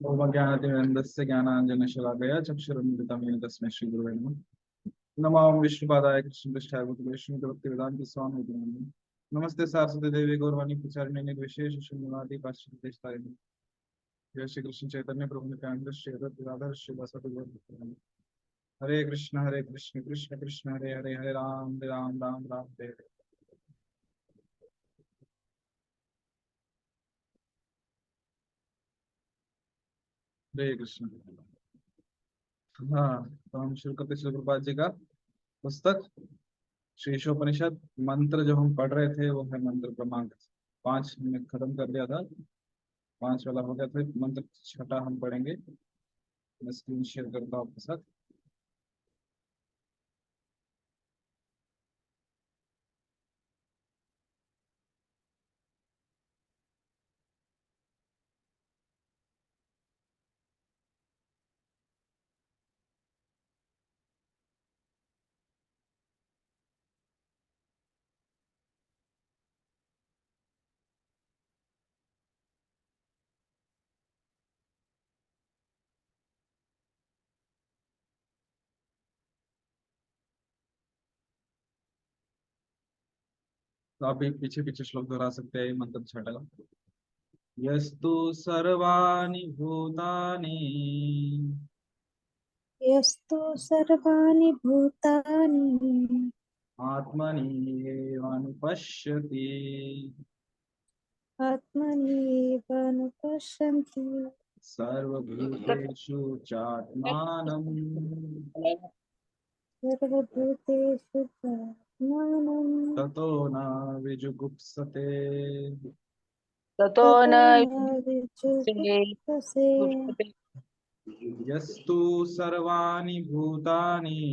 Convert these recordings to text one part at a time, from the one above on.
ओमज्ञानतिमिरन्दस्य ज्ञानाञ्जनशलाकया चक्षुरुन्मिलितं येन तस्मै श्रीगुरुवे नमः। नमो विष्णुपादाय कृष्णपृष्ठाय भक्तिवेदान्त स्वामी इति नामिने। नमस्ते सारस्वती देवी गौरवाणी प्रचारिणे निर्विशेष शून्यवादी पाश्चात्यदेशतारिणे। जय श्री कृष्ण चैतन्य प्रभु नित्यानंद श्री अद्वैत गदाधर श्रीवासादि गौर। हरे कृष्ण कृष्ण कृष्ण हरे हरे, हरे राम राम राम हरे हरे। हरे कृष्ण। हाँ, तो हम शुरू करते श्री प्रभुपाद जी का पुस्तक शीर्षोपनिषद। मंत्र जो हम पढ़ रहे थे वो है मंत्र क्रमांक 5, हमने खत्म कर दिया था। 5 वाला हो गया था, मंत्र 6 हम पढ़ेंगे। मैं स्क्रीन शेयर करता हूँ आपके साथ। तो आप भी पीछे पीछे श्लोक दोहरा सकते हैं। मंत्र 6 का। यस्तु सर्वाणि भूतानि यस्तु सर्वाणि भूतानि आत्मन्येवानुपश्यति आत्मन्येवानुपश्यन्ति सर्वभूतेषु चात्मानं सर्वभूतेषु चात्मानं ततो न विजुगुप्सते। ततो ततो न न विजुगुप्सते। यस्तु सर्वाणि भूतानि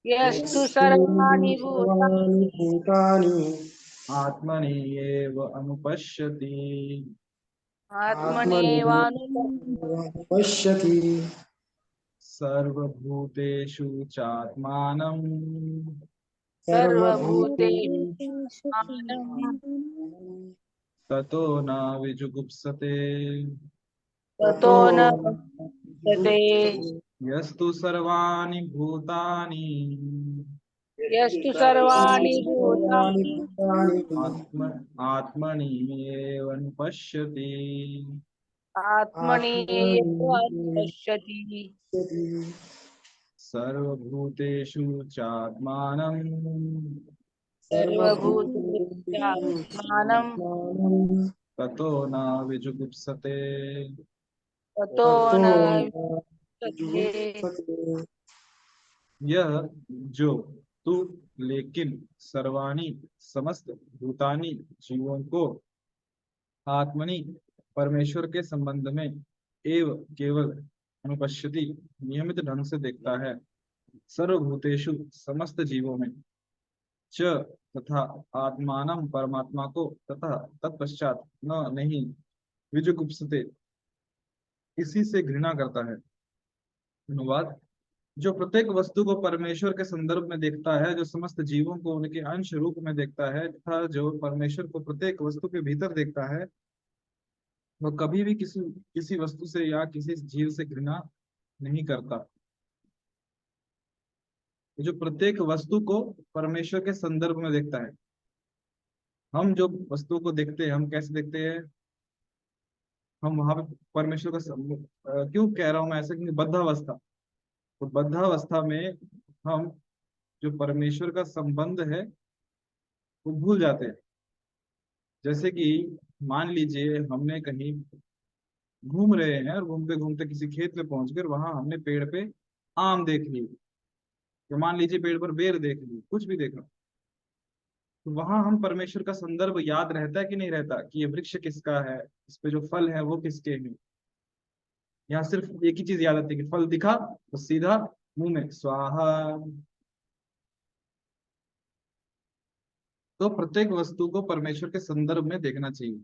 यस्तु सर्वाणि सर्वाणि भूतानि आत्मनि एव अनुपश्यति पश्यति सर्वभूतेषु चात्मानं सर्वभूतेषु सर्वभूतेषु चात्मानं ततो न विजुगुप्सते। ततो न विजुगुप्सते। यस्तु सर्वाणि भूतानि यस्तु सर्वाणि सर्वाणि भूतानि भूतानि आत्मनि एव अनुपश्यति आत्मनि एव आत्मनि पश्यति। सर्वभूतेषु चात्मानं सर्वभूतेषु आत्मानं ततो न विजुगुप्सते। ततो न विजुगुप्सते। यह जो तू लेकिन सर्वाणी समस्त भूतानी जीवों को आत्मनि परमेश्वर के संबंध में एव केवल अनुपश्यति नियमित ढंग से देखता है। सर्वभूतेषु समस्त जीवों में च तथा आत्मानम परमात्मा को तथा तत्पश्चात न नहीं विजुगुप्सते इसी से घृणा करता है। अनुवाद। जो प्रत्येक वस्तु को परमेश्वर के संदर्भ में देखता है, जो समस्त जीवों को उनके अंश रूप में देखता है तथा जो परमेश्वर को प्रत्येक वस्तु के भीतर देखता है, वह कभी भी किसी किसी वस्तु से या किसी जीव से घृणा नहीं करता। जो प्रत्येक वस्तु को परमेश्वर के संदर्भ में देखता है। हम जो वस्तु को देखते हैं, हम कैसे देखते हैं? हम वहां पे परमेश्वर का क्यों कह रहा हूं मैं ऐसा, क्योंकि बद्धावस्था, तो बद्धावस्था में हम जो परमेश्वर का संबंध है वो भूल जाते हैं। जैसे कि मान लीजिए हमने कहीं घूम रहे हैं और घूमते घूमते किसी खेत में पहुंचकर वहां हमने पेड़ पे आम देख ली, तो मान लीजिए पेड़ पर बेर देख ली, कुछ भी देखा, तो वहां हम परमेश्वर का संदर्भ याद रहता है कि नहीं रहता, कि ये वृक्ष किसका है, इस पे जो फल है वो किसके हैं। यहाँ सिर्फ एक ही चीज याद आती है कि फल दिखा तो सीधा मुंह में स्वाहा। तो प्रत्येक वस्तु को परमेश्वर के संदर्भ में देखना चाहिए।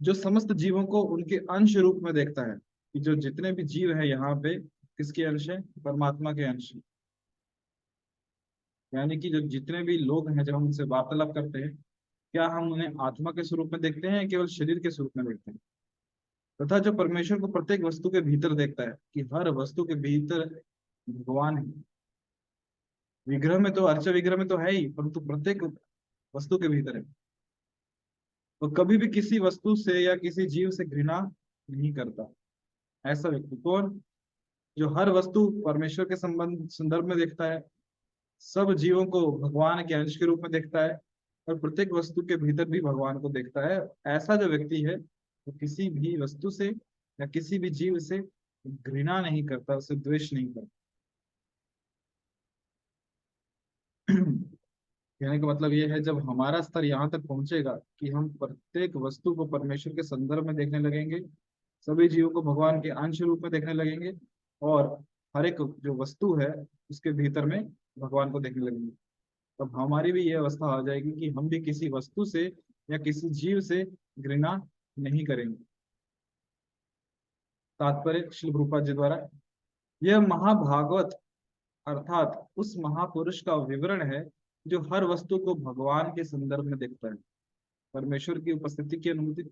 जो समस्त जीवों को उनके अंश रूप में देखता है, कि जो जितने भी जीव है यहाँ पे किसके अंश है? परमात्मा के अंश। यानी कि जो जितने भी लोग हैं, जब हम उनसे वार्तालाप करते हैं क्या हम उन्हें आत्मा के स्वरूप में देखते हैं या केवल शरीर के स्वरूप में देखते हैं? तथा जो परमेश्वर को प्रत्येक वस्तु के भीतर देखता है, कि हर वस्तु के भीतर भगवान है। विग्रह में तो, अर्च विग्रह में तो है ही, परंतु प्रत्येक वस्तु के भीतर है। तो कभी भी किसी वस्तु से या किसी जीव से घृणा नहीं करता। ऐसा व्यक्ति कौन? जो हर वस्तु परमेश्वर के संबंध संदर्भ में देखता है, सब जीवों को भगवान के अंश के रूप में देखता है, और प्रत्येक वस्तु के भीतर भी भगवान को देखता है। ऐसा जो व्यक्ति है वो किसी भी वस्तु से या किसी भी जीव से घृणा नहीं करता, उसे द्वेष नहीं करता। कहने का मतलब ये है, जब हमारा स्तर यहाँ तक पहुंचेगा कि हम प्रत्येक वस्तु को परमेश्वर के संदर्भ में देखने लगेंगे, सभी जीवों को भगवान के अंश रूप में देखने लगेंगे, और हर एक जो वस्तु है उसके भीतर में भगवान को देखने लगेंगे, तब हमारी भी ये अवस्था आ जाएगी कि हम भी किसी वस्तु से या किसी जीव से घृणा नहीं करेंगे। तात्पर्य श्री प्रभुपाद जी द्वारा, यह महाभागवत अर्थात उस महापुरुष का विवरण है जो हर वस्तु को भगवान के संदर्भ में देखता है। परमेश्वर की उपस्थिति की अनुभूति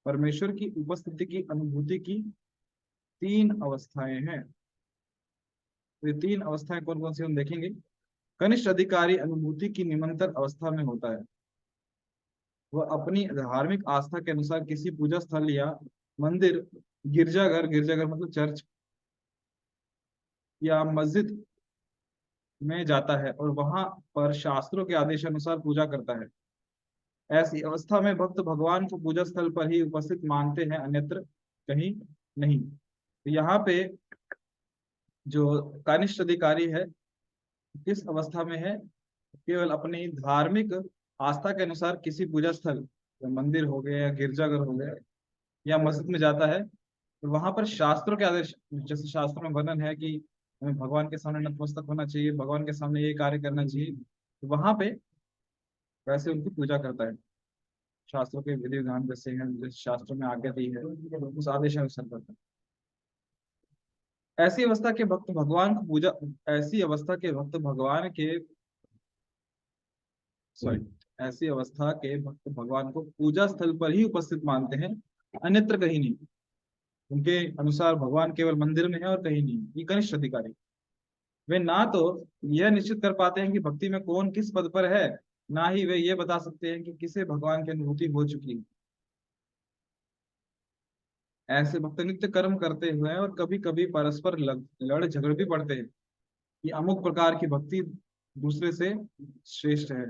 परमेश्वर की उपस्थिति की अनुभूति की तीन अवस्थाएं हैं। तो ये तीन अवस्थाएं कौन कौन सी हम देखेंगे। कनिष्ठ अधिकारी अनुभूति की निमंत्रण अवस्था में होता है। वह अपनी धार्मिक आस्था के अनुसार किसी पूजा स्थल या मंदिर, गिरजाघर, गिरजाघर मतलब चर्च, या मस्जिद में जाता है और वहां पर शास्त्रों के आदेश अनुसार पूजा करता है। ऐसी अवस्था में भक्त भगवान को पूजा स्थल पर ही उपस्थित मानते हैं, अन्यत्र कहीं नहीं। तो यहाँ पे जो कनिष्ठ अधिकारी है किस अवस्था में है, केवल अपनी धार्मिक आस्था के अनुसार किसी पूजा स्थल या मंदिर हो गया या गिरजाघर हो गया या मस्जिद में जाता है, तो वहां पर शास्त्रों के आदेश, जैसे शास्त्रों में वर्णन है कि हमें भगवान के सामने नतमस्तक होना चाहिए, भगवान के सामने ये कार्य करना चाहिए, तो वहां पे वैसे उनकी पूजा करता है। शास्त्रों के विधि विधान जैसे हैं, जैसे शास्त्रों में आज्ञा दी है, उस आदेश अनुसार करता है। ऐसी अवस्था के भक्त भगवान को पूजा ऐसी अवस्था के भक्त भगवान के सॉरी ऐसी अवस्था के भक्त भगवान को पूजा स्थल पर ही उपस्थित मानते हैं, अन्यत्र कहीं नहीं। उनके अनुसार भगवान केवल मंदिर में है और कहीं नहीं। ये कनिष्ठ अधिकारी, वे ना तो यह निश्चित कर पाते हैं कि भक्ति में कौन किस पद पर है, ना ही वे ये बता सकते हैं कि किसे भगवान की अनुभूति हो चुकी है। ऐसे भक्त नित्य कर्म करते हुए और कभी कभी परस्पर लड़ झगड़ भी पड़ते हैं कि अमुक प्रकार की भक्ति दूसरे से श्रेष्ठ है।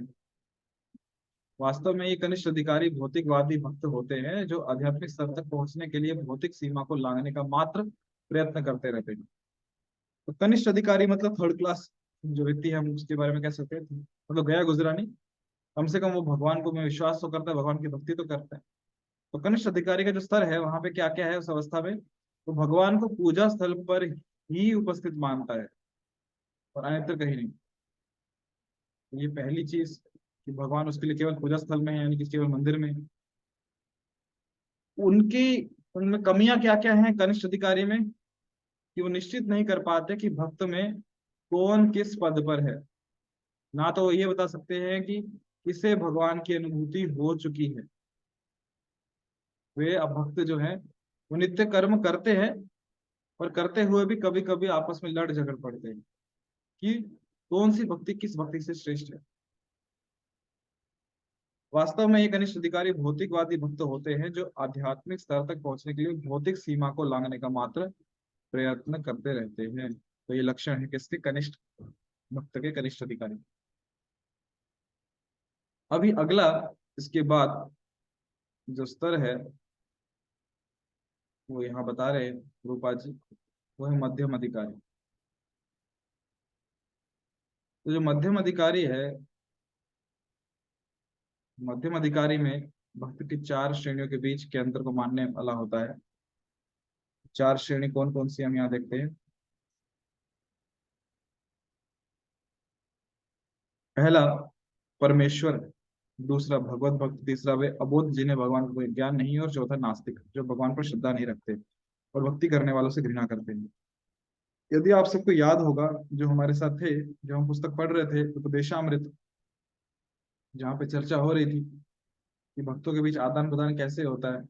वास्तव में ये कनिष्ठ अधिकारी भौतिकवादी भक्त होते हैं, जो आध्यात्मिक स्तर तक पहुंचने के लिए भौतिक सीमा को लांघने का मात्र प्रयत्न करते रहते हैं। तो कनिष्ठ अधिकारी मतलब थर्ड क्लास जो व्यक्ति है, हम उसके बारे में कह सकते हैं, मतलब गया गुजरा नहीं, कम से कम वो भगवान को में विश्वास तो करता है, भगवान की भक्ति तो करता है। तो कनिष्ठ अधिकारी का जो स्तर है वहां पे क्या क्या है उस अवस्था में, तो भगवान को पूजा स्थल पर ही उपस्थित मानता है और अन्यत्र कहीं नहीं। तो ये पहली चीज कि भगवान उसके लिए केवल पूजा स्थल में है, यानी कि केवल मंदिर में। उनकी उनमें कमियां क्या क्या हैं कनिष्ठ अधिकारी में, कि वो निश्चित नहीं कर पाते कि भक्त में कौन किस पद पर है। ना तो वो ये बता सकते हैं कि किसे भगवान की अनुभूति हो चुकी है। वे अब भक्त जो है वो नित्य कर्म करते हैं, और करते हुए भी कभी कभी आपस में लड़ झगड़ पड़ते हैं कि कौन सी भक्ति किस भक्ति से श्रेष्ठ है। वास्तव में ये कनिष्ठ अधिकारी भौतिकवादी भक्त होते हैं, जो आध्यात्मिक स्तर तक पहुंचने के लिए भौतिक सीमा को लांघने का मात्र प्रयत्न करते रहते हैं। तो ये लक्षण है किसके, कनिष्ठ भक्त के, कनिष्ठ अधिकारी। अभी अगला इसके बाद जो स्तर है वो यहाँ बता रहे हैं रूपा जी, वो है मध्यम अधिकारी। तो जो मध्यम अधिकारी है, मध्यम अधिकारी में भक्त की चार श्रेणियों के बीच के अंतर को मानने वाला होता है। चार श्रेणी कौन कौन सी हम यहाँ देखते हैं। पहला परमेश्वर, दूसरा भगवत भक्त, तीसरा वे अबोध जिन्हें भगवान का कोई ज्ञान नहीं है, और चौथा नास्तिक जो भगवान पर श्रद्धा नहीं रखते और भक्ति करने वालों से घृणा करते हैं। यदि आप सबको याद होगा, जो हमारे साथ थे, जो हम पुस्तक पढ़ रहे थे उपदेशामृत, जहाँ पे चर्चा हो रही थी कि भक्तों के बीच आदान प्रदान कैसे होता है,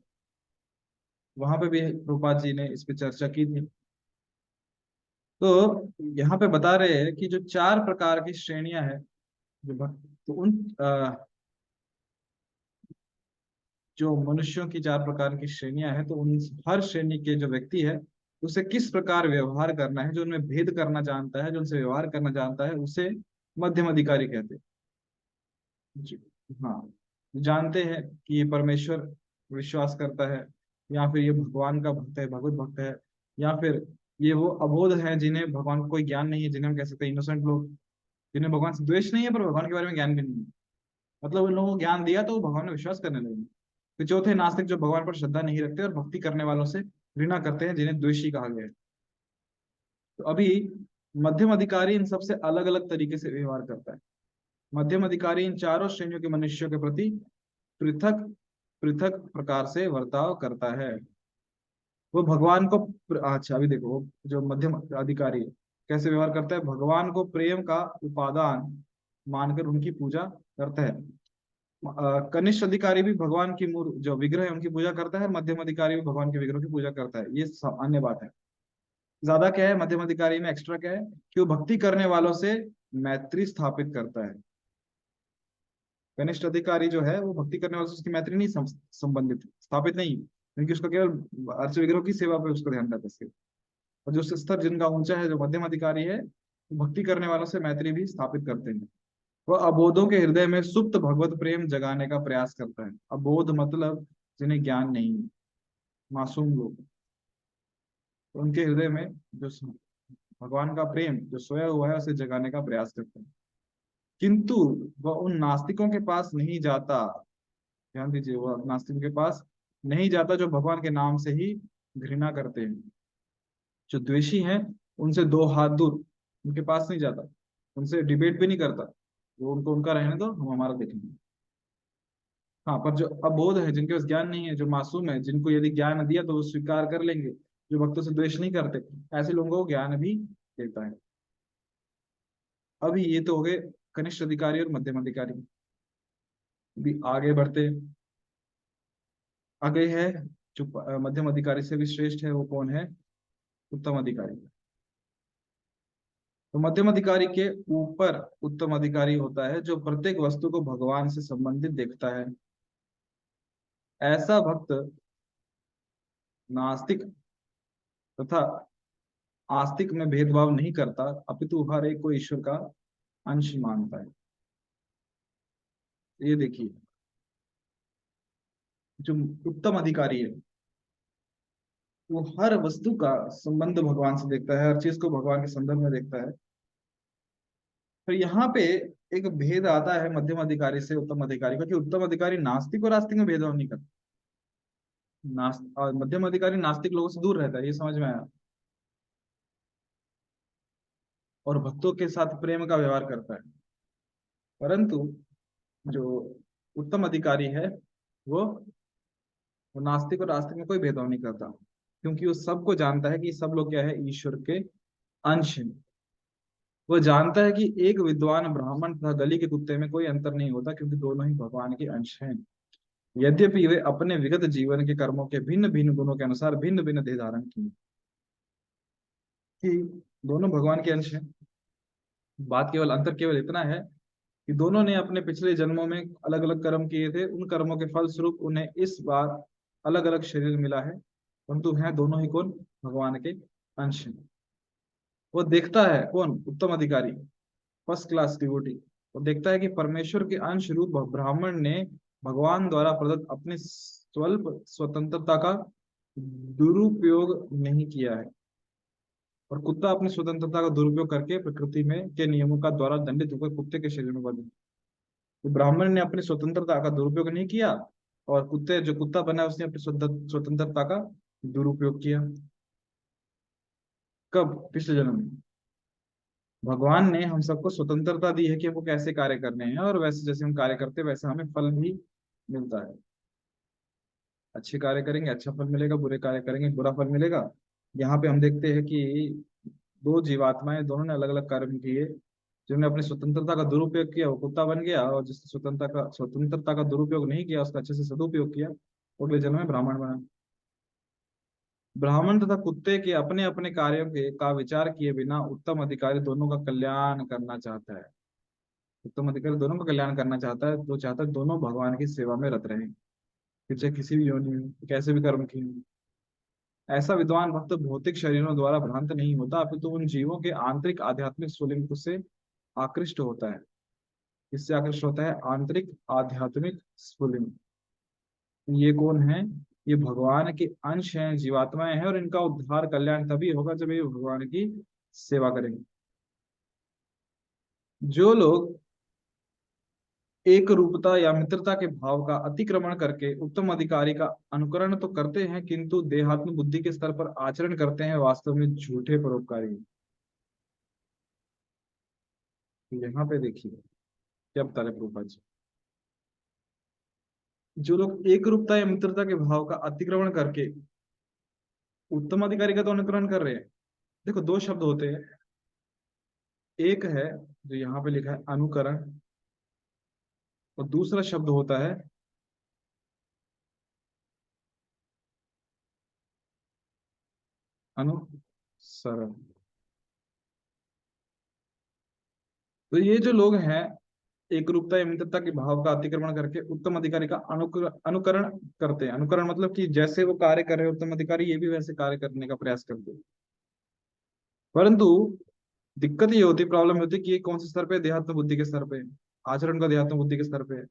वहां पे भी प्रभुपाद जी ने इस पे चर्चा की थी। तो यहाँ पे बता रहे हैं कि जो चार प्रकार की श्रेणियां हैं जो भक्त, तो उन जो मनुष्यों की चार प्रकार की श्रेणियां हैं, तो उन हर श्रेणी के जो व्यक्ति है उसे किस प्रकार व्यवहार करना है, जो उनमें भेद करना जानता है, जो उनसे व्यवहार करना जानता है, उसे मध्यम अधिकारी कहते हैं। जी, हाँ, जानते हैं कि ये परमेश्वर विश्वास करता है, या फिर ये भगवान का भक्त है, भगवत भक्त है, या फिर ये वो अबोध है जिन्हें भगवान का कोई ज्ञान नहीं है, जिन्हें हम कह सकते हैं इनोसेंट लोग, जिन्हें भगवान से द्वेष नहीं है पर भगवान के बारे में ज्ञान भी नहीं है। मतलब उन लोगों को ज्ञान दिया तो वो भगवान में विश्वास करने लगे। फिर चौथे नास्तिक, जो भगवान पर श्रद्धा नहीं रखते और भक्ति करने वालों से घृणा करते हैं, जिन्हें द्वेषी कहा गया है। तो अभी मध्यम अधिकारी इन सबसे अलग अलग तरीके से व्यवहार करता है। मध्यम अधिकारी इन चारों श्रेणियों के मनुष्यों के प्रति पृथक पृथक प्रकार से बर्ताव करता है। वो भगवान को अच्छा अभी देखो, वो जो मध्यम अधिकारी है कैसे व्यवहार करता है, भगवान को प्रेम का उपादान मानकर उनकी पूजा करता है। कनिष्ठ अधिकारी भी भगवान की मूर्ति जो विग्रह है उनकी पूजा करता है, मध्यम अधिकारी भी भगवान के विग्रह की पूजा करता है। ये सामान्य बात है। ज्यादा क्या है मध्यम अधिकारी में, एक्स्ट्रा क्या है कि वो भक्ति करने वालों से मैत्री स्थापित करता है। कनिष्ठ अधिकारी जो है वो भक्ति करने वालों से उसकी मैत्री नहीं संबंधित स्थापित नहीं, क्योंकि उसका केवल अर्च विग्रह की सेवा पे उसका ध्यान रहता है। और जो स्तर जिनका ऊंचा है, जो मध्यम अधिकारी है, वो भक्ति करने वालों से मैत्री भी स्थापित करते हैं। वह अबोधों के हृदय में सुप्त भगवत प्रेम जगाने का प्रयास करता है। अबोध मतलब जिन्हें ज्ञान नहीं है, मासूम लोग, तो उनके हृदय में जो भगवान का प्रेम जो सोया हुआ है उसे जगाने का प्रयास करते हैं। किंतु वह उन नास्तिकों के पास नहीं जाता, ध्यान दीजिए, वह नास्तिकों के पास नहीं जाता जो भगवान के नाम से ही घृणा करते हैं। जो द्वेषी हैं उनसे दो हाथ दूर, उनके पास नहीं जाता, उनसे डिबेट भी नहीं करता। वो उनको उनका रहने दो, हम हमारा देखेंगे। हाँ, पर जो अबोध है, जिनके पास ज्ञान नहीं है, जो मासूम है, जिनको यदि ज्ञान दिया तो वो स्वीकार कर लेंगे, जो भक्तों से द्वेष नहीं करते, ऐसे लोगों को ज्ञान भी देता है। अभी ये तो हो गए कनिष्ठ अधिकारी और मध्यम अधिकारी। भी आगे बढ़ते, आगे है जो मध्यम अधिकारी से भी श्रेष्ठ है, वो कौन है, उत्तम अधिकारी। तो मध्यम अधिकारी के ऊपर उत्तम अधिकारी होता है, जो प्रत्येक वस्तु को भगवान से संबंधित देखता है। ऐसा भक्त नास्तिक तथा आस्तिक में भेदभाव नहीं करता, अपितु हर एक को ईश्वर का अंश मानता है। ये देखिए, जो उत्तम अधिकारी है वो हर वस्तु का संबंध भगवान से देखता है, हर चीज को भगवान के संदर्भ में देखता है। तो यहाँ पे एक भेद आता है मध्यम अधिकारी से उत्तम अधिकारी का, कि उत्तम अधिकारी नास्तिक और आस्तिक में भेदभाव नहीं करता। और मध्यम अधिकारी नास्तिक लोगों से दूर रहता है, ये समझ में आया, और भक्तों के साथ प्रेम का व्यवहार करता है। परंतु जो उत्तम अधिकारी है वो नास्तिक और आस्तिक में कोई भेदभाव नहीं करता, क्योंकि वो सबको जानता है कि सब लोग क्या है, ईश्वर के अंश हैं। वो जानता है कि एक विद्वान ब्राह्मण तथा गली के कुत्ते में कोई अंतर नहीं होता, क्योंकि दोनों ही भगवान के अंश हैं। यद्यपि वे अपने विगत जीवन के कर्मों के भिन्न भिन्न गुणों के अनुसार भिन्न भिन्न देह धारण किए, कि दोनों भगवान के अंश हैं। बात केवल अंतर केवल इतना है कि दोनों ने अपने पिछले जन्मों में अलग अलग कर्म किए थे, उन कर्मों के फल स्वरूप उन्हें इस बार अलग अलग शरीर मिला है, परंतु हैं दोनों ही कौन, भगवान के अंश हैं। वो देखता है कौन, उत्तम अधिकारी, फर्स्ट क्लास डिवोटी, वो देखता है कि परमेश्वर के अंश रूप ब्राह्मण ने भगवान द्वारा प्रदत्त अपनी स्वल्प स्वतंत्रता का दुरुपयोग नहीं किया है, और कुत्ता अपनी स्वतंत्रता का दुरुपयोग करके प्रकृति में के नियमों का द्वारा दंडित होकर कुत्ते के शरीर में बदल। तो ब्राह्मण ने अपनी स्वतंत्रता का दुरुपयोग नहीं किया, और कुत्ते जो कुत्ता बना उसने अपनी स्वतंत्रता का दुरुपयोग किया। कब, पिछले जन्म में। भगवान ने हम सबको स्वतंत्रता दी है कि हमको कैसे कार्य करने हैं, और वैसे जैसे हम कार्य करते हैं वैसे हमें फल भी मिलता है। अच्छे कार्य करेंगे अच्छा फल मिलेगा, बुरे कार्य करेंगे बुरा फल मिलेगा। यहाँ पे हम देखते हैं कि दो जीवात्माएं, दोनों ने अलग अलग कर्म किए, जिन्होंने अपनी स्वतंत्रता का दुरुपयोग किया वो कुत्ता बन गया, और जिसने स्वतंत्रता का दुरुपयोग नहीं किया, उसका अच्छे से सदुपयोग किया, वो अगले जन्म में ब्राह्मण बना। ब्राह्मण तथा कुत्ते के अपने अपने कार्यों के का विचार किए बिना उत्तम अधिकारी दोनों का कल्याण करना चाहता है। उत्तम अधिकारी दोनों का कल्याण करना चाहता है, तो चाहता है दोनों भगवान की सेवा में रत रहें, फिर चाहे किसी भी योनि में, कैसे भी कर्म की हो। ऐसा विद्वान भक्त भौतिक शरीरों द्वारा भ्रांत नहीं होता, अपितु उन जीवों के आंतरिक आध्यात्मिक स्वलिंग से आकृष्ट होता है। किससे आकृष्ट होता है? आंतरिक आध्यात्मिक स्वलिंग। ये कौन है? ये भगवान के अंश हैं, जीवात्माएं हैं, और इनका उद्धार कल्याण तभी होगा जब ये भगवान की सेवा करेंगे। जो लोग एक रूपता या मित्रता के भाव का अतिक्रमण करके उत्तम अधिकारी का अनुकरण तो करते हैं, किंतु देहात्म बुद्धि के स्तर पर आचरण करते हैं, वास्तव में झूठे परोपकारी हैं। यहाँ पे देखिए क्या बता रहे प्रभुपाद जी। जो लोग एक रूपता या मित्रता के भाव का अतिक्रमण करके उत्तम अधिकारी का तो अनुकरण कर रहे हैं। देखो, दो शब्द होते हैं, एक है जो यहाँ पे लिखा है अनुकरण, और दूसरा शब्द होता है अनुसरण। तो ये जो लोग हैं, एक रूपता या मित्रता के भाव का अतिक्रमण करके उत्तम अधिकारी का अनुकरण करते हैं। अनुकरण मतलब कि जैसे वो कार्य कर रहे हैं उत्तम अधिकारी, ये भी वैसे कार्य करने का प्रयास करते हैं। परंतु दिक्कत ये होती, प्रॉब्लम होती कि ये कौन से स्तर पे? देहात्म बुद्धि के स्तर पे, आचरण का देहात्म बुद्धि के स्तर पे है।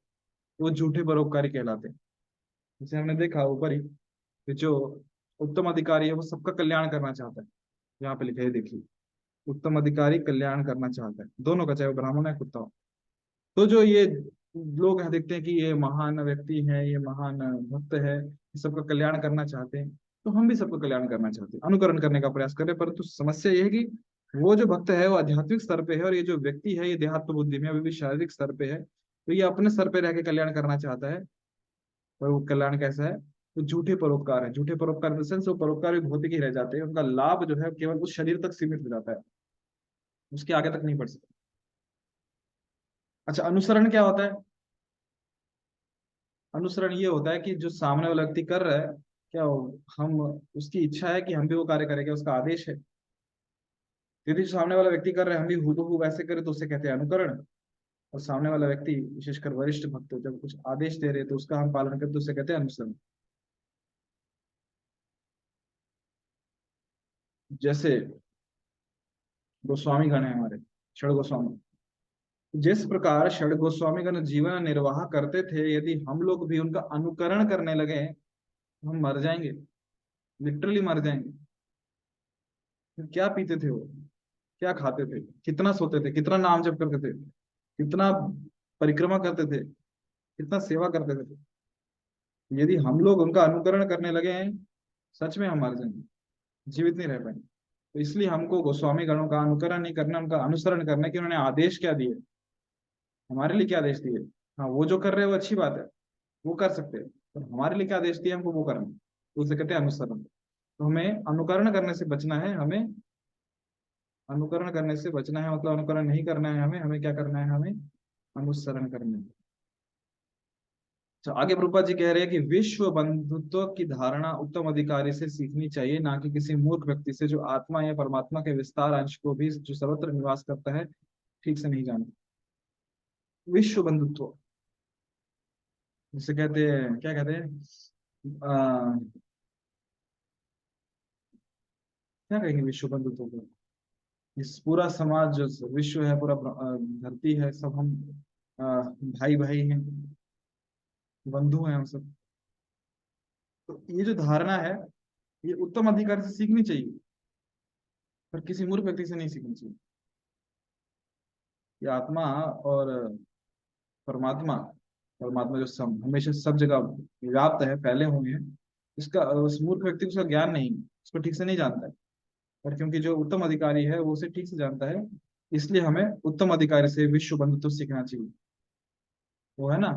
वो झूठे परोपकारी कहलाते हैं। जैसे हमने देखा ऊपर ही कि जो उत्तम अधिकारी है वो सबका कल्याण करना चाहता है। यहाँ पे लिखा है, देखिए, उत्तम अधिकारी कल्याण करना चाहता है दोनों का, चाहे वो ब्राह्मण है कुत्ता हो। तो जो ये लोग हैं, देखते हैं कि ये महान व्यक्ति है, ये महान भक्त है, ये सबका कल्याण करना चाहते हैं, तो हम भी सबका कल्याण करना चाहते हैं, अनुकरण करने का प्रयास करें। परंतु समस्या ये है कि वो जो भक्त है वो आध्यात्मिक स्तर पे है, और ये जो व्यक्ति है ये देहात्म बुद्धि में अभी भी शारीरिक स्तर पे है, तो ये अपने स्तर पे रह के कल्याण करना चाहता है। और वो कल्याण कैसा है? तो झूठे परोपकार है। झूठे परोपकार इन द सेंस वो परोपकार भी भौतिक ही रह जाते हैं, उनका लाभ जो है केवल उस शरीर तक सीमित हो जाता है, उसके आगे तक नहीं बढ़ सकता। अच्छा, अनुसरण क्या होता है? अनुसरण ये होता है कि जो सामने वाला व्यक्ति कर रहा है, क्या हम उसकी इच्छा है कि हम भी वो कार्य करें, क्या उसका आदेश है? यदि जो सामने वाला व्यक्ति कर रहा है हम भी हूबहू वैसे करें, तो उसे कहते हैं अनुकरण। और सामने वाला व्यक्ति, विशेषकर वरिष्ठ भक्त, जब कुछ आदेश दे रहे तो उसका हम पालन करते तो उसे कहते हैं अनुसरण। जैसे गोस्वामी गण है हमारे, षड गोस्वामी। जिस प्रकार षड गोस्वामी गण जीवन निर्वाह करते थे, यदि हम लोग भी उनका अनुकरण करने लगे तो हम मर जाएंगे, लिटरली मर जाएंगे। फिर क्या पीते थे वो, क्या खाते थे, कितना सोते थे, कितना नाम जप करते थे, कितना परिक्रमा करते थे, कितना सेवा करते थे। यदि हम लोग उनका अनुकरण करने लगे हैं, सच में हम मर जाएंगे, जीवित नहीं रह पाएंगे। तो इसलिए हमको गोस्वामी गणों का अनुकरण नहीं करना, उनका अनुसरण करना, कि उन्होंने आदेश क्या दिए, हमारे लिए क्या आदेश दिए। हाँ, वो जो कर रहे हैं वो अच्छी बात है, वो कर सकते हैं, पर हमारे लिए क्या आदेश दिए हमको वो करना, तो उसे कहते हैं अनुसरण। तो हमें अनुकरण करने से बचना है, हमें अनुकरण करने से बचना है, मतलब अनुकरण नहीं करना है हमें, हमें क्या करना है? हमें अनुसरण करना है। तो आगे प्रभुपाद जी कह रहे हैं कि विश्व बंधुत्व की धारणा उत्तम अधिकारी से सीखनी चाहिए, ना कि किसी मूर्ख व्यक्ति से जो आत्मा या परमात्मा के विस्तार अंश को भी जो सर्वत्र निवास करता है ठीक से नहीं जानता। विश्व बंधुत्व जिसे कहते हैं, क्या कहते हैं, क्या कहेंगे विश्व बंधुत्व को? इस पूरा समाज जो विश्व है, पूरा धरती है, सब हम भाई भाई हैं, बंधु हैं हम सब। तो ये जो धारणा है ये उत्तम अधिकारी से सीखनी चाहिए, पर किसी मूर्ख व्यक्ति से नहीं सीखनी चाहिए। ये आत्मा और परमात्मा, परमात्मा जो सब हमेशा सब जगह व्याप्त है, फैले हुए हैं, इसका उस मूर्ख व्यक्ति को उसका ज्ञान नहीं, उसको ठीक से नहीं जानता है। और क्योंकि जो उत्तम अधिकारी है वो उसे ठीक से जानता है, इसलिए हमें उत्तम अधिकारी से विश्व बंधुत्व सीखना चाहिए। वो है ना,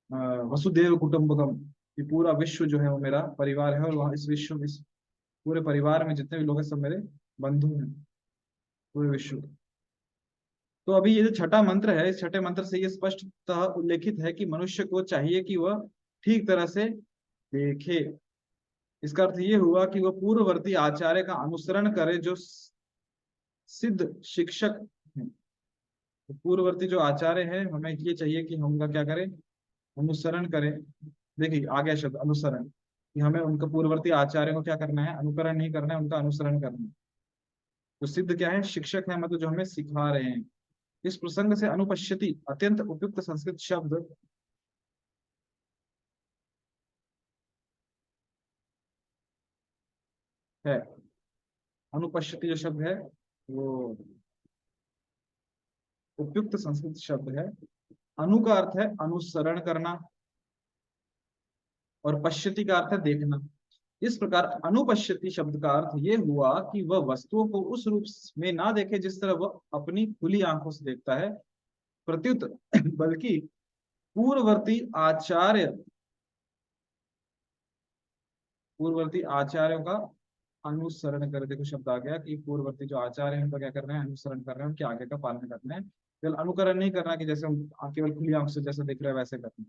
अ, वसुदेव कुटुंबकम, ये पूरा विश्व जो है वो मेरा परिवार है, और वहाँ इस पूरे परिवार में जितने भी लोग हैं सब मेरे बंधु हैं, पूरे विश्व। तो अभी ये जो छठा मंत्र है, इस छठे मंत्र से ये स्पष्टतः उल्लेखित है कि मनुष्य को चाहिए कि वह ठीक तरह से देखे। इसका अर्थ ये हुआ कि वह पूर्ववर्ती आचार्य का अनुसरण करे जो सिद्ध शिक्षक हैं। तो पूर्ववर्ती जो आचार्य हैं, हमें ये चाहिए कि हम उनका क्या करें, अनुसरण करें। देखिए आ गया शब्द अनुसरण, कि हमें उनका पूर्ववर्ती आचार्य को क्या करना है, अनुकरण नहीं करना है, उनका अनुसरण करना है। तो सिद्ध क्या है, शिक्षक है, मतलब जो हमें सिखा रहे हैं। इस प्रसंग से अनुपश्यति अत्यंत उपयुक्त संस्कृत शब्द है। अनुपश्यति जो शब्द है वो उपयुक्त संस्कृत शब्द है। अनु का अर्थ है अनुसरण करना, और पश्यति का अर्थ है देखना। इस प्रकार अनुपश्यति शब्द का अर्थ ये हुआ कि वह वस्तुओं को उस रूप में ना देखे जिस तरह वह अपनी खुली आंखों से देखता है, प्रत्युत बल्कि पूर्ववर्ती आचार्य पूर्ववर्ती आचार्यों का अनुसरण करे। देखो शब्द आ गया कि पूर्ववर्ती जो आचार्य हैं उनका क्या करना है, अनुसरण करना है, उनके आगे का पालन करना है। केवल अनुकरण नहीं करना कि जैसे हम केवल खुली आंख से जैसे देख रहे हैं वैसे करना।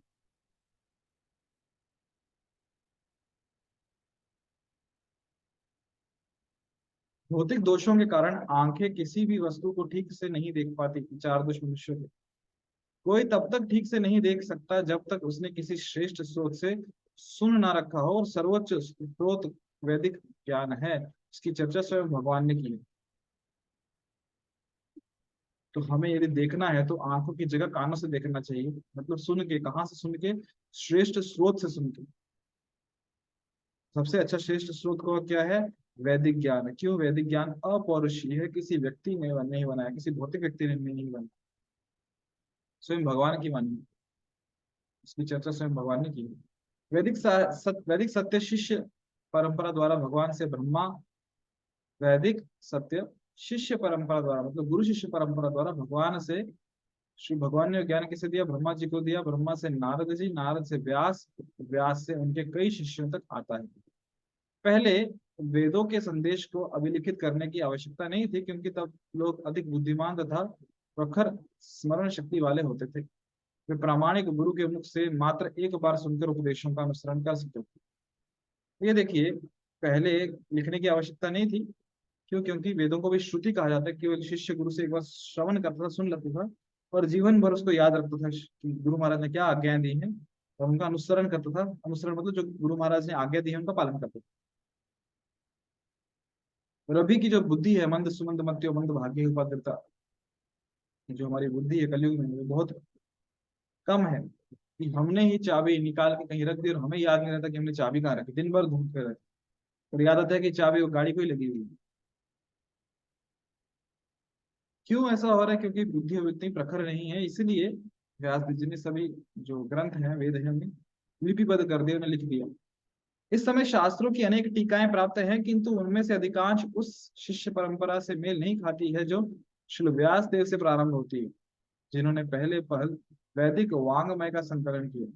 भौतिक दोषों के कारण आंखें किसी भी वस्तु को ठीक से नहीं देख पाती। चार दोष मनुष्य के, कोई तब तक ठीक से नहीं देख सकता जब तक उसने किसी श्रेष्ठ स्रोत से सुन ना रखा हो, और सर्वोच्च स्रोत वैदिक ज्ञान है। इसकी चर्चा स्वयं भगवान ने की है। तो हमें यदि देखना है तो आंखों की जगह कानों से देखना चाहिए, मतलब सुन के। कहाँ से सुन के, श्रेष्ठ स्रोत से सुन के। सबसे अच्छा श्रेष्ठ स्रोत को क्या है, वैदिक ज्ञान है। क्यों, वैदिक ज्ञान अपौरुषीय है, किसी व्यक्ति ने नहीं बनाया, किसी भौतिक व्यक्ति ने नहीं बनाया, स्वयं भगवान की वाणी है। इसकी चर्चा स्वयं भगवान ने की है। वैदिक सत्य शिष्य परंपरा द्वारा भगवान से ब्रह्मा, वैदिक सत्य शिष्य परंपरा द्वारा मतलब गुरु शिष्य परंपरा द्वारा भगवान से, श्री भगवान ने ज्ञान किसे दिया, ब्रह्मा जी को दिया। ब्रह्मा से नारद जी, नारद से व्यास, व्यास से उनके कई शिष्यों तक आता है। पहले वेदों के संदेश को अभिलिखित करने की आवश्यकता नहीं थी, क्योंकि तब लोग अधिक बुद्धिमान तथा प्रखर स्मरण शक्ति वाले होते थे। वे प्रामाणिक गुरु के मुख से मात्र एक बार सुनकर उपदेशों का अनुसरण कर सकते थे। ये देखिए, पहले लिखने की आवश्यकता नहीं थी। क्यों, क्योंकि वेदों को भी श्रुति कहा जाता है। केवल शिष्य गुरु से एक बार श्रवण करता था, सुन लेता था, और जीवन भर उसको याद रखता था कि गुरु महाराज ने क्या आज्ञा दी है, और उनका अनुसरण करता था। अनुसरण मतलब जो गुरु महाराज ने आज्ञा दी है उनका पालन करता था। और अभी की जो बुद्धि है, मंद सुमंद मत्यो मंद भाग्य उपाद्रता, जो हमारी बुद्धि है कलयुग में, वो बहुत कम है। कि हमने ही चाबी निकाल के कहीं रख दी और हमें याद नहीं रहता कि हमने चाबी कहाँ रखी। दिन भर ढूंढते रहते, और याद आता है कि चाबी वो गाड़ी को ही लगी हुई है। क्यों ऐसा हो रहा है, क्योंकि बुद्धि अब इतनी प्रखर नहीं है। इसलिए व्यास जी ने सभी जो ग्रंथ हैं, वेद हैं, उन्हें लिपिबद्ध कर दिया, उन्हें लिख दिया। इस समय शास्त्रों की अनेक टीकाएं प्राप्त हैं, किंतु उनमें से अधिकांश उस शिष्य परंपरा से मेल नहीं खाती है जो श्री व्यास देव से प्रारंभ होती है, जिन्होंने पहले पहल वैदिक वांग्मय का संकलन किया।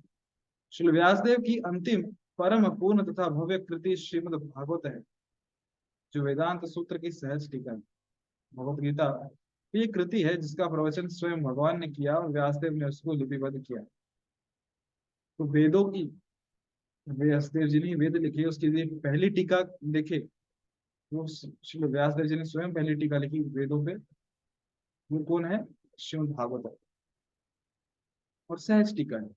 श्री व्यासदेव की अंतिम परम पूर्ण तथा भव्य कृति श्रीमद् भागवत है, जो वेदांत सूत्र की सहज टीका है। भगवत गीता ये कृति है जिसका प्रवचन स्वयं भगवान ने किया और व्यासदेव ने उसको लिपिबद्ध किया। तो वेदों की, व्यासदेव जी ने वेद लिखे, उसकी यदि पहली टीका देखे तो श्री व्यासदेव जी ने स्वयं पहली टीका लिखी वेदों पे। वो कौन है, श्रीमद् भागवत है, और सहज टीका है।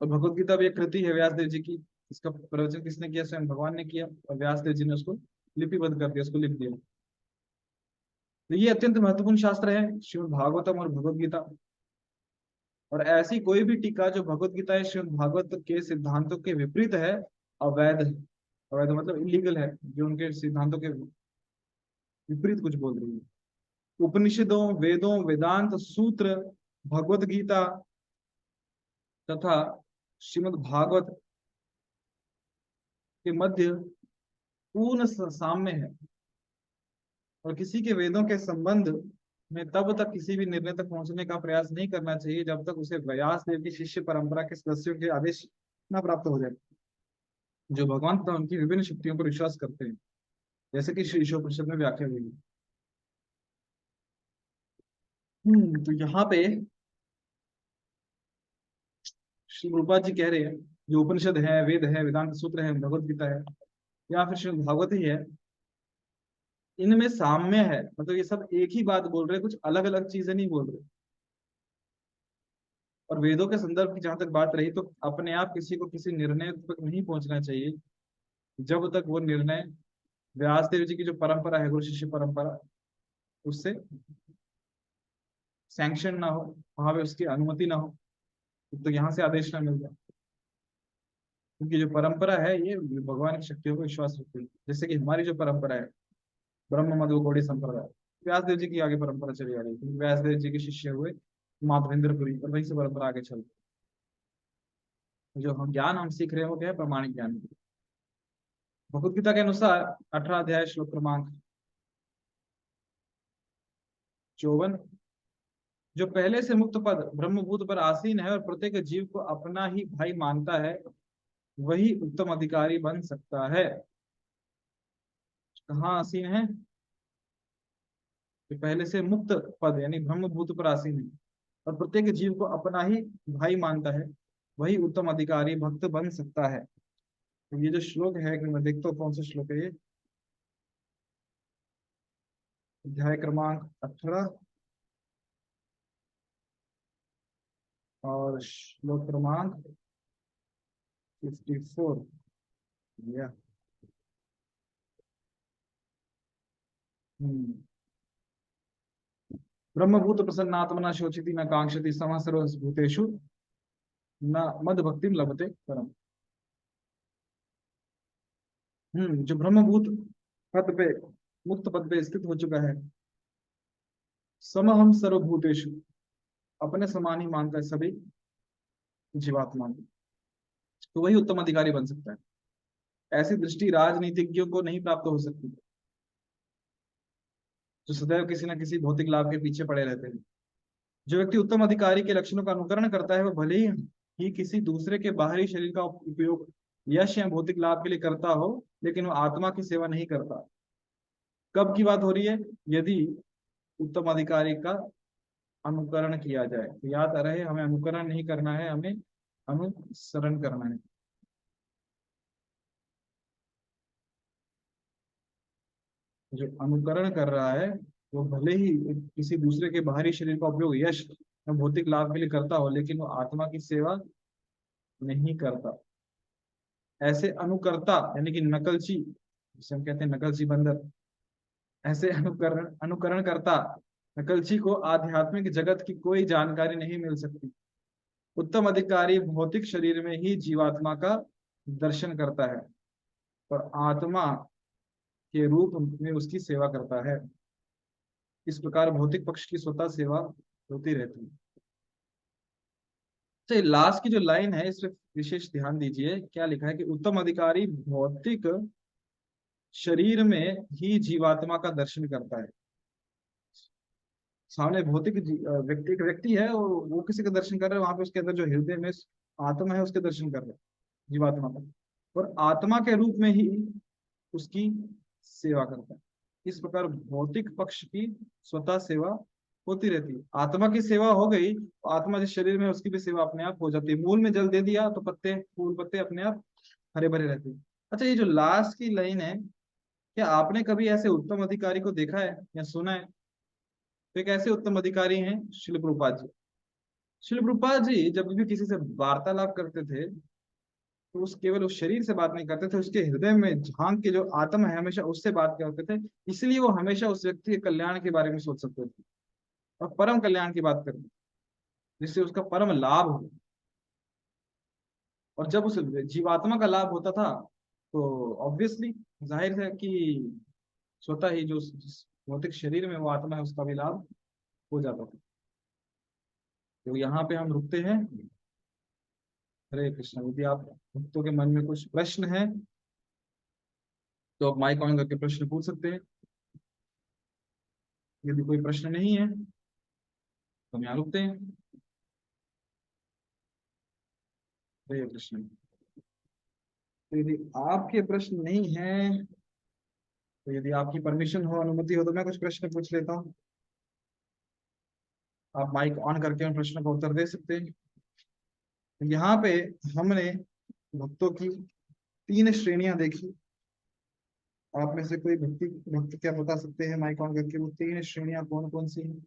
और भगवत गीता भी एक कृति है व्यासदेव जी की। इसका प्रवचन किसने किया, स्वयं भगवान ने किया, और व्यासदेव जी ने उसको लिपिबद्ध कर दिया, उसको लिख दिया। तो ये अत्यंत महत्वपूर्ण शास्त्र है श्रीमद् भागवतम और भगवत गीता। और ऐसी कोई भी टीका जो भगवत गीता या श्रीमद् भागवत के सिद्धांतों के विपरीत है, अवैध है। अवैध मतलब इलीगल है, जो उनके सिद्धांतों के विपरीत कुछ बोल रही है। उपनिषदों, वेदों, वेदांत सूत्र, भगवत गीता तथा श्रीमद् भागवत के मध्य पूर्ण साम्य है। और किसी के वेदों के संबंध में तब तक किसी भी निर्णय तक पहुंचने का प्रयास नहीं करना चाहिए जब तक उसे व्यास देव की शिष्य परंपरा के सदस्यों के आदेश न प्राप्त हो जाए, जो भगवान तथा उनकी विभिन्न शक्तियों पर विश्वास करते हैं, जैसे कि श्री ईशोपनिषद में व्याख्या हुई है। तो यहाँ पे श्री रूपा जी कह रहे हैं, जो उपनिषद है, वेद है, वेदांत सूत्र है, भगवत गीता है, या फिर श्रीमद् भागवत ही है, इनमें साम्य है। मतलब ये सब एक ही बात बोल रहे हैं, कुछ अलग अलग चीजें नहीं बोल रहे। और वेदों के संदर्भ की जहां तक बात रही, तो अपने आप किसी को किसी निर्णय तक नहीं पहुंचना चाहिए जब तक वो निर्णय व्यास देव जी की जो परंपरा है, गुरु शिष्य परंपरा, उससे सैंक्शन ना हो, वहां पे उसकी अनुमति ना हो, तो यहाँ से आदेश ना मिल जाए। क्योंकि जो परंपरा है ये भगवान की शक्तियों को विश्वास रखती है। जैसे कि हमारी जो परंपरा है, ब्रह्म मध्व गौड़ी संप्रदाय, व्यास देव जी की आगे परंपरा चली आ रही है। व्यास देव जी के शिष्य हुए माधवेंद्रपुरी, और वहीं से परंपरा आगे चलती है। जो हम ज्ञान हम सीख रहे हैं वो क्या है? प्रमाणिक ज्ञान। भगवत गीता के अनुसार 18 अध्याय श्लोक क्रमांक 54, जो पहले से मुक्त पद ब्रह्मभूत पर आसीन है और प्रत्येक जीव को अपना ही भाई मानता है, वही उत्तम अधिकारी बन सकता है। कहाँ आसीन है? जो पहले से मुक्त पद यानी ब्रह्मभूत पर आसीन है और प्रत्येक जीव को अपना ही भाई मानता है, वही उत्तम अधिकारी भक्त बन सकता है। तो ये जो श्लोक है, कि मैं देखता हूँ कौन सा श्लोक है ये, अध्याय क्रमांक 18 और श्लोक क्रमांक 54। या हम्म ब्रह्मभूत प्रसन्नात्मना शोचिति न कांक्षति समः सर्वभूतेषु न मद भक्तिम लभते परम। जो ब्रह्मभूत पद पे, मुक्त पद पे स्थित हो चुका है, समहम सर्वभूतेषु, अपने समान ही मानता है सभी जीवात्मा को, तो वही उत्तम अधिकारी बन सकता है। ऐसी दृष्टि राजनीतिज्ञों को नहीं प्राप्त हो सकती, जो सदैव किसी न किसी भौतिक लाभ के पीछे पड़े रहते हैं। जो व्यक्ति उत्तम अधिकारी के लक्षणों का अनुकरण करता है, वह भले ही किसी दूसरे के बाहरी शरीर का उपयोग यश या भौतिक लाभ के लिए करता हो, लेकिन वह आत्मा की सेवा नहीं करता। कब की बात हो रही है? यदि उत्तम अधिकारी का अनुकरण किया जाए। तो याद रहे, हमें अनुकरण नहीं करना है, हमें अनुसरण करना है। जो अनुकरण कर रहा है, वो भले ही किसी दूसरे के बाहरी शरीर का उपयोग यश या भौतिक लाभ के लिए करता हो, लेकिन वो आत्मा की सेवा नहीं करता। ऐसे अनुकर्ता यानी कि नकलची, जिसे हम कहते हैं नकलची बंदर, ऐसे अनुकरण अनुकरण करता नकलची को आध्यात्मिक जगत की कोई जानकारी नहीं मिल सकती। उत्तम अधिकारी भौतिक शरीर में ही जीवात्मा का दर्शन करता है और आत्मा के रूप में उसकी सेवा करता है। इस प्रकार भौतिक पक्ष की स्वतः सेवा होती रहती है। तो लास्ट की जो लाइन है, इस पर विशेष ध्यान दीजिए। क्या लिखा है? कि उत्तम अधिकारी भौतिक शरीर में ही जीवात्मा का दर्शन करता है। सामने भौतिक व्यक्ति, एक व्यक्ति है और वो किसी का दर्शन कर रहा है, वहां पे उसके अंदर जो हृदय में आत्मा है उसके दर्शन कर रहा है, जीवात्मा का, और आत्मा के रूप में ही उसकी सेवा करता है। इस प्रकार भौतिक पक्ष की स्वतः सेवा होती रहती है। आत्मा की सेवा हो गई तो आत्मा जिस शरीर में है उसकी भी सेवा अपने आप हो जाती है। मूल में जल दे दिया तो पत्ते, फूल पत्ते अपने आप हरे भरे रहते हैं। अच्छा, ये जो लास्ट की लाइन है, क्या आपने कभी ऐसे उत्तम अधिकारी को देखा है या सुना है? तो एक ऐसे उत्तम अधिकारी हैं शिल प्रभुपाद जी। शिल प्रभुपाद जी जब भी किसी से वार्तालाप करते थे, तो उस केवल उस शरीर से बात नहीं करते थे, उसके हृदय में झांक के जो आत्मा है हमेशा उससे बात करते थे। इसलिए वो हमेशा उस व्यक्ति के कल्याण के बारे में सोच सकते थे और परम कल्याण की बात करते, जिससे उसका परम लाभ हो। और जब उस जीवात्मा का लाभ होता था, तो ऑब्वियसली जाहिर है कि स्वतः ही जो जिस भौतिक शरीर में वो आत्मा है उसका भी लाभ हो जाता था। तो यहाँ पे हम रुकते हैं। हरे कृष्ण। यदि आप भक्तों के मन में कुछ प्रश्न है तो आप माइक ऑन करके प्रश्न पूछ सकते हैं। यदि कोई प्रश्न नहीं है तो हम यहाँ रुकते हैं। हरे कृष्ण। तो यदि आपके प्रश्न नहीं है, तो यदि आपकी परमिशन हो, अनुमति हो, तो मैं कुछ प्रश्न पूछ लेता हूँ। आप माइक ऑन करके उन प्रश्नों का उत्तर दे सकते हैं। यहाँ पे हमने भक्तों की 3 श्रेणियां देखी। आप में से कोई भक्त क्या बता सकते हैं माइक ऑन करके वो 3 श्रेणियां कौन कौन सी हैं?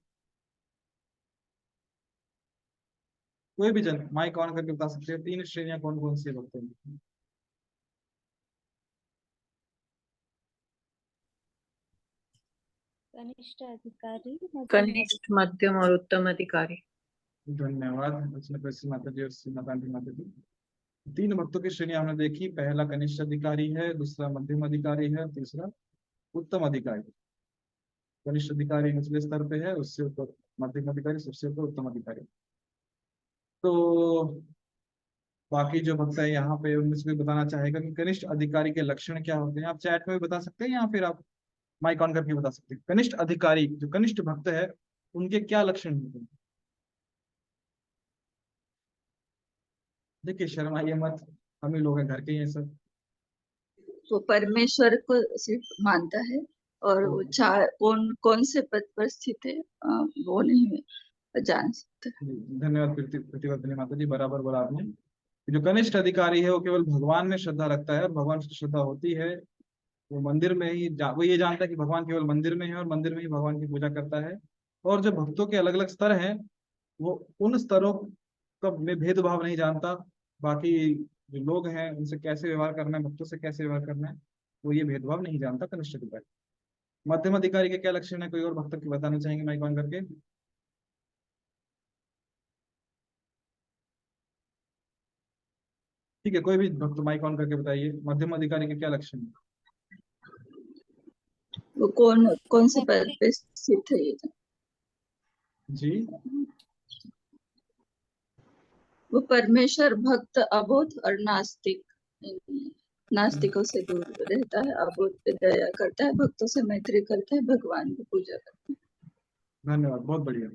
कोई भी जन माइक ऑन करके बता सकते हैं 3 श्रेणियां कौन कौन सी है भक्तों की। कनिष्ठ अधिकारी, मध्यम कनिष्ठ, मध्यम और उत्तम अधिकारी। धन्यवाद उसने कृषि माता जी और सीमा गांधी माता जी। 3 भक्तों की श्रेणी हमने देखी। पहला कनिष्ठ अधिकारी है, दूसरा मध्यम अधिकारी है, तीसरा उत्तम अधिकारी। कनिष्ठ अधिकारी निचले स्तर पे है, उससे ऊपर मध्यम अधिकारी, सबसे ऊपर उत्तम अधिकारी। तो बाकी जो भक्त है यहाँ पे उनमें से कोई बताना चाहेगा कि कनिष्ठ अधिकारी के लक्षण क्या होते हैं? आप चैट में भी बता सकते हैं या फिर आप माइक ऑन करके बता सकते हैं। कनिष्ठ अधिकारी जो कनिष्ठ भक्त है उनके क्या लक्षण होते हैं? देखिए शर्माइए मत, हम ही लोग हैं घर के ही हैं सब। वो परमेश्वर को सिर्फ मानता है और वो चार कौन कौन से पद पर स्थित है वो नहीं जान सकता। धन्यवाद प्रतिवर्तनी माता जी, बराबर बोला आपने। जो कनिष्ठ अधिकारी है वो केवल भगवान में श्रद्धा रखता है और भगवान से श्रद्धा होती है। वो मंदिर में ही वो ये जानता है कि भगवान केवल मंदिर में है और मंदिर में ही भगवान की पूजा करता है। और जो भक्तों के अलग अलग स्तर हैं वो उन स्तरों का में भेदभाव नहीं जानता। बाकी जो लोग हैं उनसे कैसे व्यवहार करना है, भक्तों से कैसे व्यवहार करना है, वो ये भेदभाव नहीं जानता कनिष्ठ अधिकारी। मध्यम अधिकारी के क्या लक्षण है? कोई और भक्त की बताना चाहेंगे माइक ऑन करके? ठीक है, कोई भी भक्त माइक ऑन करके बताइए मध्यम अधिकारी के क्या लक्षण है? वो कौन कौन से पद पे स्थित है ये जी वो परमेश्वर भक्त अबोध और नास्तिक नास्तिकों से दूर रहता है, अबोध पे दया करता है, भक्तों से मैत्री करता है, भगवान की पूजा करता है। धन्यवाद, बहुत बढ़िया।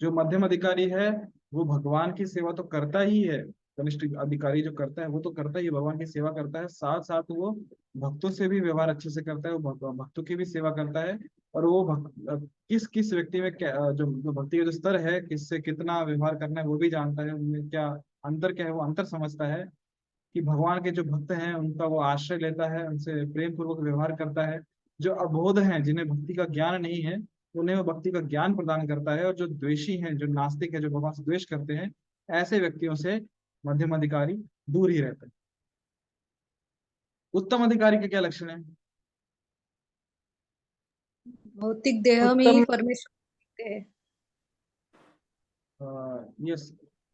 जो मध्यम अधिकारी है वो भगवान की सेवा तो करता ही है। कनिष्ठ अधिकारी जो करता है वो तो करता ही है, भगवान की सेवा करता है, साथ साथ वो भक्तों से भी व्यवहार अच्छे से करता है, वो भक्तों की भी सेवा करता है। और वो किस किस व्यक्ति में क्या जो भक्ति का जो स्तर है किससे कितना व्यवहार करना है वो भी जानता है। उनमें क्या अंतर क्या है वो अंतर समझता है कि भगवान के जो भक्त हैं उनका वो आश्रय लेता है, उनसे प्रेम पूर्वक व्यवहार करता है। जो अबोध हैं जिन्हें भक्ति का ज्ञान नहीं है उन्हें वो भक्ति का ज्ञान प्रदान करता है। और जो द्वेषी हैं, जो नास्तिक है, जो भगवान से द्वेष करते हैं, ऐसे व्यक्तियों से मध्यम अधिकारी दूर ही रहता है। उत्तम अधिकारी के क्या लक्षण है? भौतिक देह में ही परमेश्वर दिखते हैं। यस,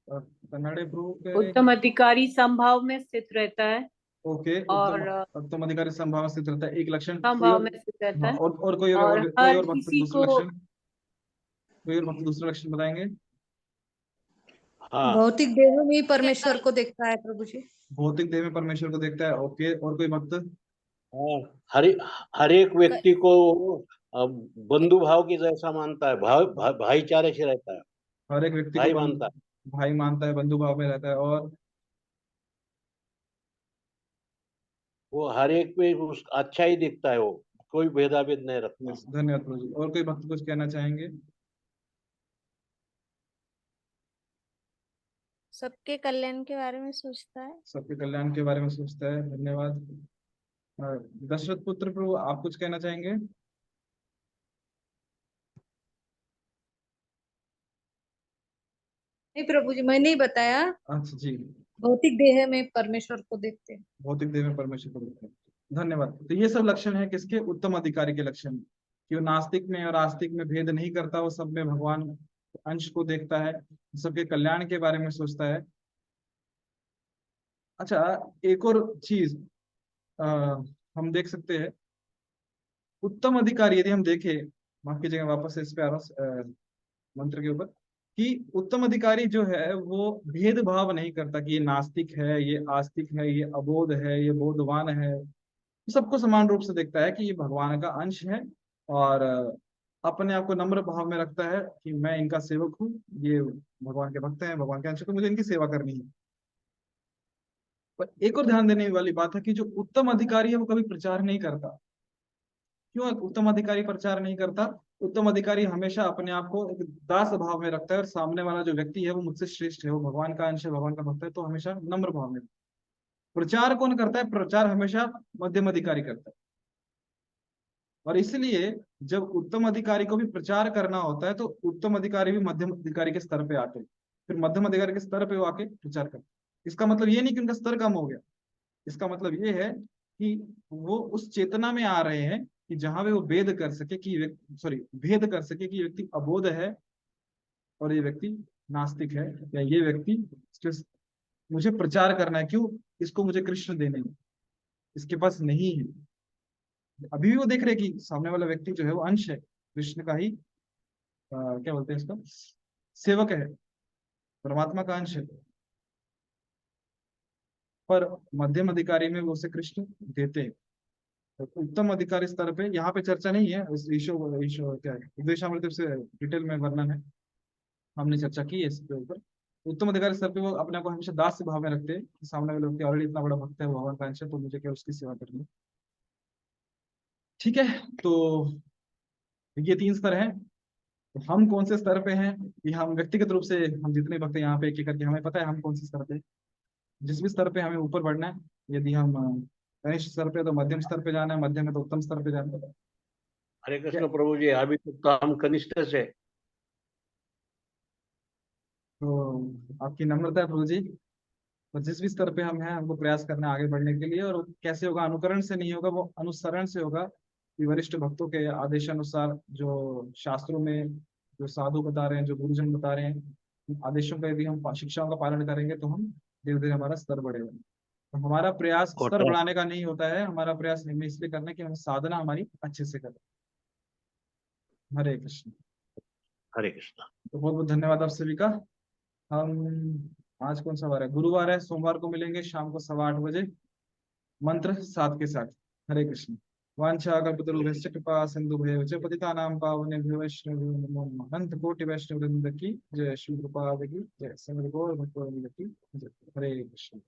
कन्नड़े प्रूफ उत्तम अधिकारी समभाव में स्थित रहता है ओके। और उत्तम अधिकारी संभाव स्थित रहता है, एक लक्षण। कोई समभाव और? में स्थित रहता हाँ, है और कोई और कोई हर और भक्त किसी दूसरा को लक्षण? कोई और भक्त दूसरा लक्षण बताएंगे? हाँ, भौतिक देह में ही परमेश्वर को देखता है प्रभु जी। भौतिक देह में परमेश्वर को देखता है, ओके। और कोई भक्त? हाँ, हर एक व्यक्ति को बंधु भाव के जैसा मानता है, भाईचारे से रहता है, हर एक व्यक्ति को भाई मानता है। भाई मानता है, बंधु भाव में रहता है। और वो हर एक पे अच्छा ही दिखता है, वो कोई भेदाभेद नहीं रखता। yes, धन्यवाद प्रभु जी। और कोई भक्त कुछ कहना चाहेंगे? सबके कल्याण के बारे में सोचता है। सबके कल्याण के बारे में सोचता है, धन्यवाद। दशरथ पुत्र प्रभु आप कुछ कहना चाहेंगे? नहीं प्रभु जी, मैंने ही बताया, अच्छा जी, भौतिक देह में परमेश्वर को देखते हैं। भौतिक देह में परमेश्वर को देखते हैं, धन्यवाद। तो ये सब लक्षण है किसके? उत्तम अधिकारी के लक्षण। कि वो नास्तिक में और आस्तिक में भेद नहीं करता, वो सब में भगवान अंश को देखता है, सबके कल्याण के बारे में सोचता है। अच्छा, एक और चीज आ, हम देख सकते हैं उत्तम अधिकारी यदि हम देखें, माफ कीजिएगा वापस से इस पे आ रहा हूं, मंत्र के ऊपर, कि उत्तम अधिकारी जो है वो भेदभाव नहीं करता कि ये नास्तिक है, ये आस्तिक है, ये अबोध है, ये बोधवान है। सबको समान रूप से देखता है कि ये भगवान का अंश है। और अपने आप को नम्र भाव में रखता है कि मैं इनका सेवक हूँ, ये भगवान के भक्त हैं, भगवान के अंश, तो मुझे इनकी सेवा करनी है। पर एक और ध्यान देने वाली बात है कि जो उत्तम अधिकारी है वो कभी प्रचार नहीं करता। क्यों एक उत्तम अधिकारी प्रचार नहीं करता? उत्तम अधिकारी हमेशा अपने आप को एक दास भाव में रखता है, और सामने वाला जो व्यक्ति है वो मुझसे श्रेष्ठ है, वो भगवान का अंश है, भगवान का भक्त है, तो हमेशा नम्र भाव में। प्रचार कौन करता है? प्रचार हमेशा मध्यम अधिकारी करता है। और इसलिए जब उत्तम अधिकारी को भी प्रचार करना होता है तो उत्तम अधिकारी भी मध्यम अधिकारी के स्तर पे आते हैं, फिर मध्यम अधिकारी के स्तर पे वो आके प्रचार करते हैं। इसका मतलब ये नहीं कि उनका स्तर कम हो गया, इसका मतलब ये है कि वो उस चेतना में आ रहे हैं कि जहां पे वो भेद कर सके कि भेद कर सके कि ये व्यक्ति अबोध है और ये व्यक्ति नास्तिक है, या ये व्यक्ति मुझे प्रचार करना है, क्यों? इसको मुझे कृष्ण देने हैं, इसके पास नहीं है। अभी भी वो देख रहे हैं कि सामने वाला व्यक्ति जो है वो अंश है, कृष्ण का ही क्या बोलते हैं इसका, सेवक है, परमात्मा का अंश है। पर मध्यम अधिकारी में वो उसे कृष्ण देते हैं। तो उत्तम अधिकारी स्तर पे यहाँ पे चर्चा नहीं है, इस ईशो क्या है, उपदेशामृत से डिटेल में वर्णन है, हमने चर्चा की है इसके ऊपर। उत्तम अधिकारी स्तर पे वो अपने को हमेशा दास भाव में रखते हैं कि सामने वाले व्यक्ति ऑलरेडी इतना बड़ा भक्त है, भगवान का अंश है, तो मुझे क्या उसकी सेवा करनी है। ठीक है, तो ये 3 स्तर हैं। तो हम कौन से स्तर पे हैं, ये हम व्यक्तिगत रूप से, हम जितने भक्त यहाँ पे एक एक करके हमें पता है हम कौन से स्तर पे हैं। जिस भी स्तर पे हमें ऊपर बढ़ना है, यदि हम कनिष्ठ स्तर पे तो मध्यम स्तर पे जाना है, मध्यम है तो उत्तम स्तर पे जाना है। हरे कृष्ण प्रभु जी, अभी तक तो हम कनिष्ठ से। तो आपकी नम्रता है प्रभु जी। तो जिस भी स्तर पे हम हैं, हमको प्रयास करना है आगे बढ़ने के लिए। और वो कैसे होगा? अनुकरण से नहीं होगा, वो अनुसरण से होगा कि वरिष्ठ भक्तों के आदेशानुसार, जो शास्त्रों में जो साधु बता रहे हैं, जो गुरुजन बता रहे हैं, आदेशों का यदि हम शिक्षाओं का पालन करेंगे तो हम धीरे धीरे हमारा स्तर बढ़ेगा। तो हमारा प्रयास स्तर और बढ़ाने का नहीं होता है, हमारा प्रयास हमें इसलिए करना है कि हम साधना हमारी अच्छे से करें। हरे कृष्ण। हरे कृष्ण। तो बहुत बहुत धन्यवाद आप सभी का। हम आज कौन सा वार है? गुरुवार है। सोमवार को मिलेंगे शाम को 8:15 बजे मंत्र 7 के साथ। हरे कृष्ण। वांछा कल्पतरुभ्यश्च कृपा सिंधुभ्यः च पतितानां पावनेभ्यो वैष्णवेभ्यो नमो नमः। अनंत कोटि वैष्णव वृंद की जय, श्री प्रभुपाद की जय, समग्र गौर भक्तवृंद की जय। हरे कृष्ण।